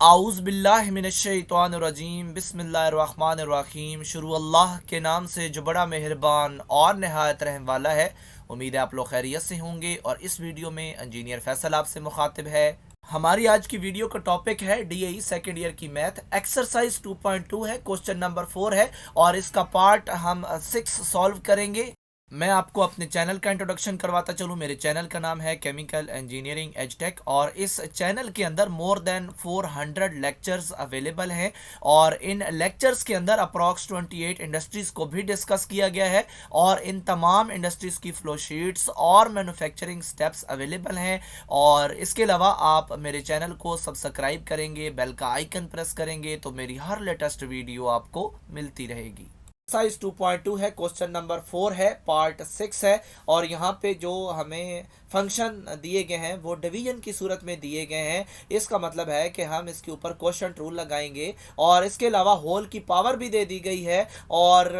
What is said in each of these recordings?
आऊज़ बिल्लाहि मिनश्शैतानिर्रजीम बिस्मिल्लाहिर्रहमानिर्रहीम। शुरू अल्लाह के नाम से जो बड़ा मेहरबान और नहायत रहम वाला है। उम्मीद है आप लोग खैरियत से होंगे। और इस वीडियो में इंजीनियर फैसल आपसे मुखातिब है। हमारी आज की वीडियो का टॉपिक है डीएई सेकेंड ईयर की मैथ एक्सरसाइज 2.2 है, क्वेश्चन नंबर 4 है और इसका पार्ट हम 6 सॉल्व करेंगे। मैं आपको अपने चैनल का इंट्रोडक्शन करवाता चलूँ। मेरे चैनल का नाम है केमिकल इंजीनियरिंग एजटेक और इस चैनल के अंदर मोर देन 400 लेक्चर्स अवेलेबल हैं और इन लेक्चर्स के अंदर अप्रॉक्स 28 इंडस्ट्रीज़ को भी डिस्कस किया गया है और इन तमाम इंडस्ट्रीज़ की फ्लो शीट्स और मैन्युफैक्चरिंग स्टेप्स अवेलेबल हैं। और इसके अलावा आप मेरे चैनल को सब्सक्राइब करेंगे, बेल का आइकन प्रेस करेंगे तो मेरी हर लेटेस्ट वीडियो आपको मिलती रहेगी। एक्सरसाइज 2.2 है, क्वेश्चन नंबर 4 है, पार्ट 6 है और यहाँ पे जो हमें फंक्शन दिए गए हैं वो डिवीजन की सूरत में दिए गए हैं। इसका मतलब है कि हम इसके ऊपर क्वोशंट रूल लगाएंगे और इसके अलावा होल की पावर भी दे दी गई है और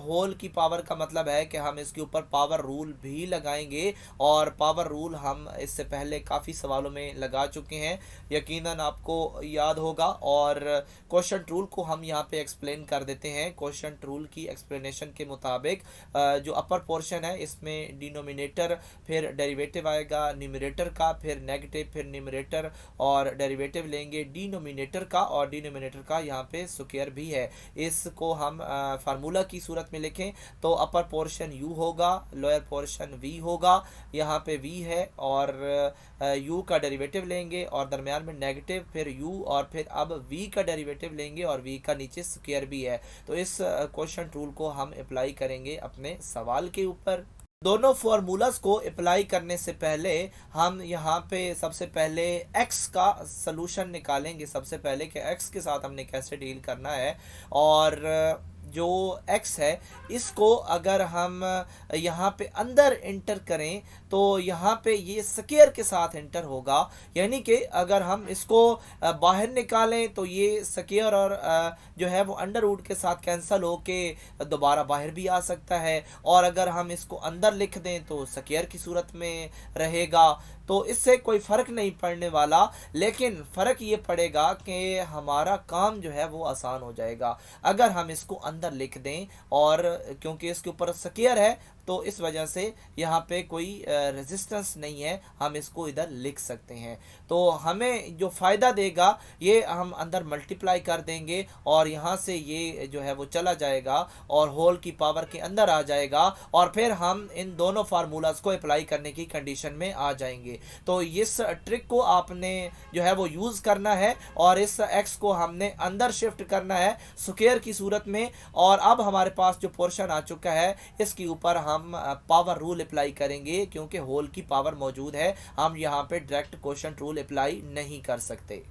होल की पावर का मतलब है कि हम इसके ऊपर पावर रूल भी लगाएंगे और पावर रूल हम इससे पहले काफ़ी सवालों में लगा चुके हैं, यकीनन आपको याद होगा। और क्वोशंट रूल को हम यहाँ पे एक्सप्लेन कर देते हैं। क्वोशंट रूल की एक्सप्लेनेशन के मुताबिक जो अपर पोर्शन है इसमें डिनोमिनेटर फिर डेरिवेटिव आएगा न्यूमरेटर का, फिर नेगेटिव, फिर न्यूमरेटर और डेरिवेटिव लेंगे डिनोमिनेटर का और डिनोमिनेटर का यहाँ पे स्क्वायर भी है। इसको हम फार्मूला की सूरत में लिखें तो अपर पोर्शन u होगा, लोअर पोर्शन v होगा, यहाँ पे v है और u का डेरिवेटिव लेंगे और दरमियान में नेगेटिव, फिर u और फिर अब v का डेरिवेटिव लेंगे और v का नीचे स्क्वायर भी है। तो इस क्वोशंट रूल को हम अप्लाई करेंगे अपने सवाल के ऊपर। दोनों फार्मूलाज को अप्लाई करने से पहले हम यहाँ पे सबसे पहले x का सलूशन निकालेंगे। सबसे पहले कि x के साथ हमने कैसे डील करना है और जो x है इसको अगर हम यहाँ पे अंदर इंटर करें तो यहाँ पे ये स्क्वायर के साथ इंटर होगा, यानी कि अगर हम इसको बाहर निकालें तो ये स्क्वायर और जो है वो अंडर रूट के साथ कैंसिल होके दोबारा बाहर भी आ सकता है और अगर हम इसको अंदर लिख दें तो स्क्वायर की सूरत में रहेगा। तो इससे कोई फ़र्क नहीं पड़ने वाला, लेकिन फ़र्क ये पड़ेगा कि हमारा काम जो है वो आसान हो जाएगा अगर हम इसको अंदर लिख दें। और क्योंकि इसके ऊपर स्क्वायर है तो इस वजह से यहाँ पे कोई रेजिस्टेंस नहीं है, हम इसको इधर लिख सकते हैं। तो हमें जो फ़ायदा देगा ये हम अंदर मल्टीप्लाई कर देंगे और यहाँ से ये जो है वो चला जाएगा और होल की पावर के अंदर आ जाएगा और फिर हम इन दोनों फार्मूलाज को अप्लाई करने की कंडीशन में आ जाएंगे। तो इस ट्रिक को आपने जो है वो यूज़ करना है और इस एक्स को हमने अंदर शिफ्ट करना है स्क्वायर की सूरत में। और अब हमारे पास जो पोर्शन आ चुका है इसके ऊपर हम पावर रूल अप्लाई करेंगे, क्योंकि होल की पावर मौजूद है, हम यहाँ पे डायरेक्ट क्वोशंट रूल अप्लाई नहीं कर सकते।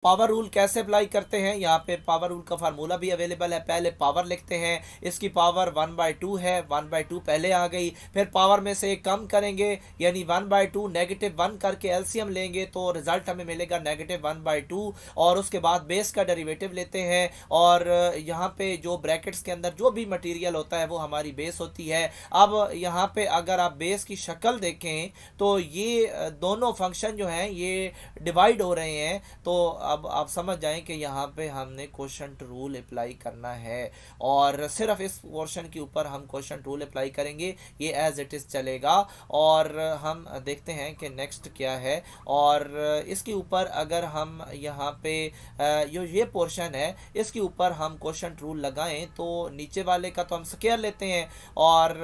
पावर रूल कैसे अप्लाई करते हैं, यहाँ पे पावर रूल का फार्मूला भी अवेलेबल है। पहले पावर लिखते हैं, इसकी पावर 1/2 है, 1/2 पहले आ गई, फिर पावर में से कम करेंगे यानी 1/2 नेगेटिव 1 करके एलसीएम लेंगे तो रिजल्ट हमें मिलेगा नेगेटिव 1/2 और उसके बाद बेस का डेरिवेटिव लेते हैं और यहाँ पे जो ब्रैकेट्स के अंदर जो भी मटीरियल होता है वो हमारी बेस होती है। अब यहाँ पे अगर आप बेस की शक्ल देखें तो ये दोनों फंक्शन जो हैं ये डिवाइड हो रहे हैं। तो अब आप समझ जाएं कि यहाँ पे हमने क्वोशंट रूल अप्लाई करना है और सिर्फ इस पोर्शन के ऊपर हम क्वोशंट रूल अप्लाई करेंगे, ये एज इट इज़ चलेगा। और हम देखते हैं कि नेक्स्ट क्या है और इसके ऊपर अगर हम यहाँ पे ये पोर्शन है इसके ऊपर हम क्वोशंट रूल लगाएं तो नीचे वाले का तो हम स्क्वायर लेते हैं और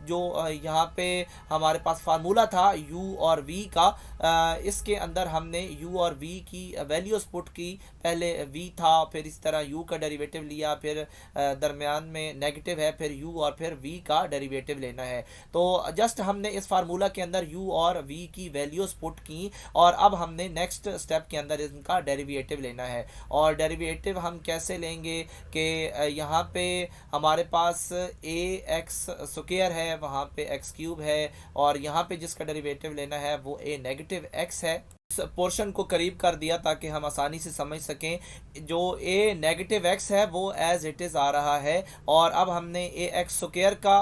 जो यहाँ पे हमारे पास फार्मूला था u और v का, इसके अंदर हमने u और v की वैल्यूज पुट की। पहले v था, फिर इस तरह u का डेरिवेटिव लिया, फिर दरमियान में नेगेटिव है, फिर u और फिर v का डेरिवेटिव लेना है। तो जस्ट हमने इस फार्मूला के अंदर u और v की वैल्यूज पुट की और अब हमने नेक्स्ट स्टेप के अंदर इनका डेरिवेटिव लेना है। और डेरिवेटिव हम कैसे लेंगे कि यहाँ पे हमारे पास a x स्क्वायर है, वहाँ पे x क्यूब है और यहाँ पे जिसका डेरिवेटिव लेना है वो a नेगेटिव x है। पोर्शन को करीब कर दिया ताकि हम आसानी से समझ सकें। जो ए नेगेटिव एक्स है वो एज इट इज़ आ रहा है, और अब हमने ए एक्स स्क्वायर का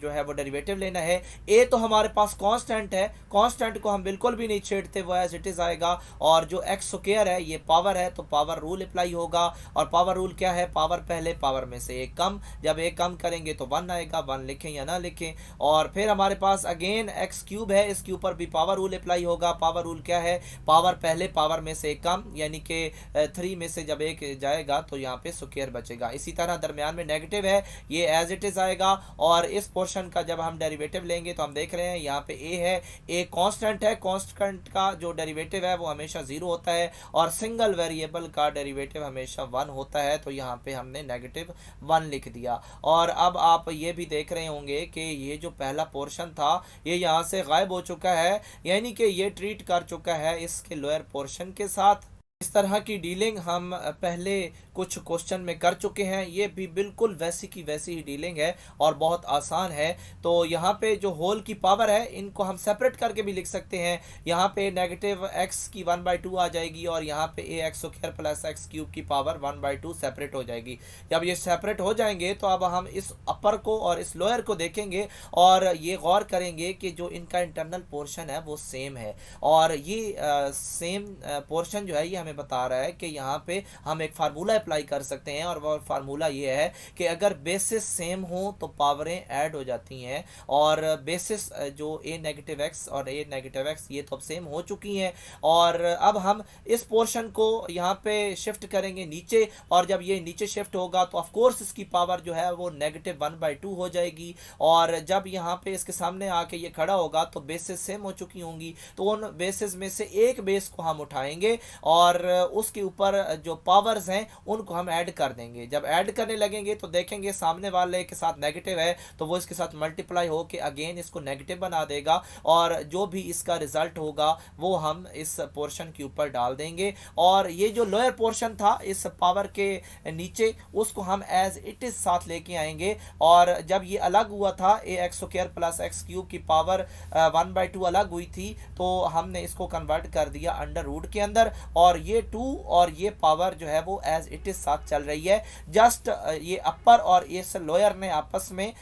जो है वो डेरिवेटिव लेना है। ए तो हमारे पास कांस्टेंट है, कांस्टेंट को हम बिल्कुल भी नहीं छेड़ते, वो एज इट इज़ आएगा। और जो एक्स स्क्वायर है ये पावर है, तो पावर रूल अप्लाई होगा। और पावर रूल क्या है, पावर पहले, पावर में से एक कम, जब एक कम करेंगे तो 1 आएगा, 1 लिखें या ना लिखें। और फिर हमारे पास अगेन एक्स क्यूब है, इसके ऊपर भी पावर रूल अप्लाई होगा। पावर रूल क्या है, पावर पहले, पावर में से कम, यानी कि 3 में से जब एक जाएगा तो यहाँ पे स्क्वायर बचेगा। इसी तरह दरमियान में नेगेटिव है, ये एज इट इज आएगा। और इस पोर्शन का जब हम डेरिवेटिव लेंगे तो हम देख रहे हैं यहाँ पे ए है, ए कांस्टेंट है, कांस्टेंट का जो डेरिवेटिव है वो हमेशा 0 होता है, और सिंगल वेरिएबल का डेरिवेटिव हमेशा 1 होता है। तो यहाँ पे हमने नेगेटिव 1 लिख दिया। और अब आप ये भी देख रहे होंगे कि ये जो पहला पोर्शन था ये यहाँ से गायब हो चुका है, यानी कि ये ट्रीट कर चुका है इसके लोअर पोर्शन के साथ। इस तरह की डीलिंग हम पहले कुछ क्वेश्चन में कर चुके हैं, ये भी बिल्कुल वैसी की वैसी ही डीलिंग है और बहुत आसान है। तो यहाँ पे जो होल की पावर है इनको हम सेपरेट करके भी लिख सकते हैं। यहाँ पे नेगेटिव एक्स की 1/2 आ जाएगी, और यहाँ पे a x square plus x cube की पावर 1/2 सेपरेट हो जाएगी। जब ये सेपरेट हो जाएंगे तो अब हम इस अपर को और इस लोअर को देखेंगे और ये गौर करेंगे कि जो इनका इंटरनल पोर्शन है वो सेम है। और ये सेम पोर्शन जो है ये हमें बता रहा है कि यहाँ पे हम एक फार्मूला अप्लाई कर सकते हैं, और वो फार्मूला ये है कि अगर बेसिस सेम हो तो पावरें ऐड हो जाती हैं। और बेसिस जो ए नेगेटिव एक्स और ए नेगेटिव एक्स ये तो अब सेम हो चुकी हैं। और अब हम इस पोर्शन को यहाँ पे शिफ्ट करेंगे नीचे, और जब ये नीचे शिफ्ट होगा तो ऑफ कोर्स इसकी पावर जो है वो नेगेटिव 1/2 हो जाएगी। और जब यहाँ पे इसके सामने आके ये खड़ा होगा तो बेसिस सेम हो चुकी होंगी, तो उन बेसिस में से एक बेस को हम उठाएंगे और उसके ऊपर जो पावर्स हैं उनको हम ऐड कर देंगे। जब ऐड करने लगेंगे तो देखेंगे सामने वाले के साथ नेगेटिव है तो वो इसके साथ मल्टीप्लाई हो के अगेन इसको नेगेटिव बना देगा, और जो भी इसका रिजल्ट होगा वो हम इस पोर्शन के ऊपर डाल देंगे। और ये जो लोअर पोर्शन था इस पावर के नीचे, उसको हम एज इट इज साथ लेके आएंगे। और जब ये अलग हुआ था a x square plus x cube की पावर 1/2 अलग हुई थी, तो हमने इसको कन्वर्ट कर दिया अंडर रूट के अंदर, और ये 2 और ये पावर जो है वो एज इट इज साथ चल रही है। जस्ट ये अपर और इस लोअर ने आपस में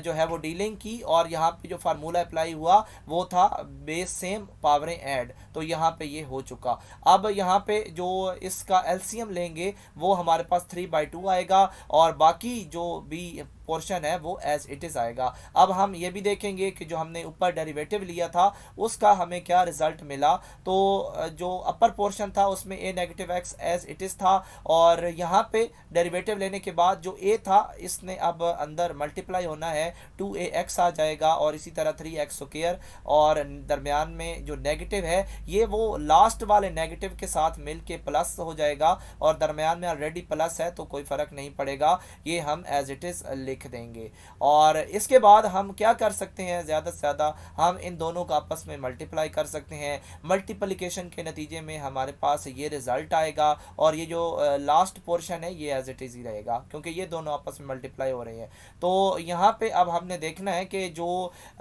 जो है वो डीलिंग की, और यहाँ पे जो फार्मूला अप्लाई हुआ वो था बेस सेम पावरें ऐड, तो यहाँ पे ये हो चुका। अब यहाँ पे जो इसका एलसीएम लेंगे वो हमारे पास 3/2 आएगा, और बाकी जो भी पोर्शन है वो एज इट इज आएगा। अब हम ये भी देखेंगे कि जो हमने ऊपर डेरिवेटिव लिया था उसका हमें क्या रिजल्ट मिला। तो जो अपर पोर्शन था उसमें a negative x as it is था, और यहाँ पे डेरिवेटिव लेने के बाद जो ए था इसने अब अंदर मल्टीप्लाई होना है, 2ax आ जाएगा, और इसी तरह 3x स्क्वायर, और दरमियान में जो नेगेटिव है ये वो लास्ट वाले नेगेटिव के साथ मिल के प्लस हो जाएगा, और दरमियान में ऑलरेडी प्लस है तो कोई फ़र्क नहीं पड़ेगा, ये हम एज इट इज़ लिख देंगे। और इसके बाद हम क्या कर सकते हैं, ज़्यादा से ज़्यादा हम इन दोनों का आपस में मल्टीप्लाई कर सकते हैं। मल्टीप्लिकेशन के नतीजे में हमारे पास ये रिजल्ट आएगा, और ये जो लास्ट पोर्शन है ये एज इट इज़ ही रहेगा क्योंकि ये दोनों आपस में मल्टीप्लाई हो रहे हैं। तो यहाँ पे अब हमने देखना है कि जो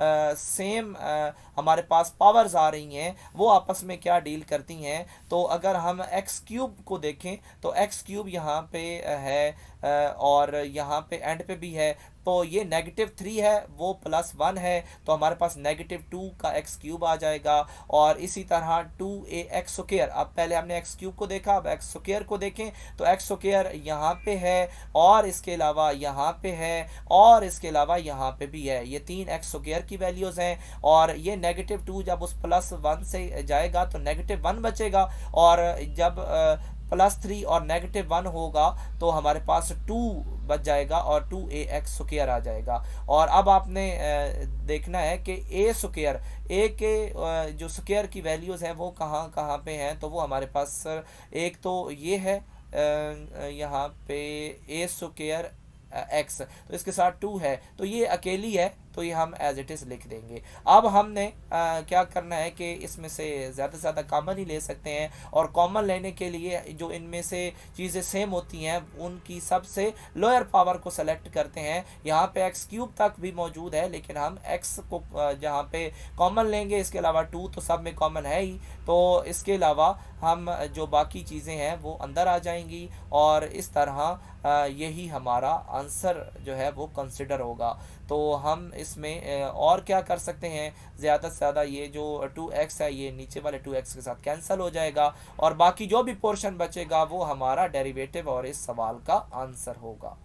सेम हमारे पास पावर्स आ रही हैं वो आपस में क्या डील करती हैं। तो अगर हम एक्स क्यूब को देखें तो एक्स क्यूब यहाँ पे है और यहाँ पे एंड पे भी है, तो ये -3 है वो +1 है, तो हमारे पास -2 का एक्स क्यूब आ जाएगा। और इसी तरह 2ax स्क्वायर, अब पहले हमने एक्स क्यूब को देखा, अब एक्स स्क्वायर को देखें तो एक्स स्क्वायर यहाँ पे है, और इसके अलावा यहाँ पे है, और इसके अलावा यहाँ पे भी है। ये 3 एक्स स्क्वायर की वैल्यूज़ हैं, और ये -2 जब उस +1 से जाएगा तो -1 बचेगा, और जब +3 और -1 होगा तो हमारे पास 2 बच जाएगा और 2ax स्क्वायर आ जाएगा। और अब आपने देखना है कि ए स्क्वायर, ए के जो स्क्वायर की वैल्यूज़ हैं वो कहाँ कहाँ पे हैं, तो वो हमारे पास एक तो ये है यहाँ पे ए स्क्वायर एक्स, तो इसके साथ 2 है, तो ये अकेली है, तो ये हम एज इट इज़ लिख देंगे। अब हमने क्या करना है कि इसमें से ज़्यादा से ज़्यादा कॉमन ही ले सकते हैं, और कॉमन लेने के लिए जो इनमें से चीज़ें सेम होती हैं उनकी सबसे लोअर पावर को सेलेक्ट करते हैं। यहाँ पे एक्स क्यूब तक भी मौजूद है, लेकिन हम एक्स को जहाँ पे कॉमन लेंगे, इसके अलावा टू तो सब में कॉमन है ही, तो इसके अलावा हम जो बाकी चीज़ें हैं वो अंदर आ जाएंगी, और इस तरह यही हमारा आंसर जो है वो कंसिडर होगा। तो हम इसमें और क्या कर सकते हैं, ज़्यादा से ज़्यादा ये जो 2x है ये नीचे वाले 2x के साथ कैंसिल हो जाएगा, और बाकी जो भी पोर्शन बचेगा वो हमारा डेरिवेटिव और इस सवाल का आंसर होगा।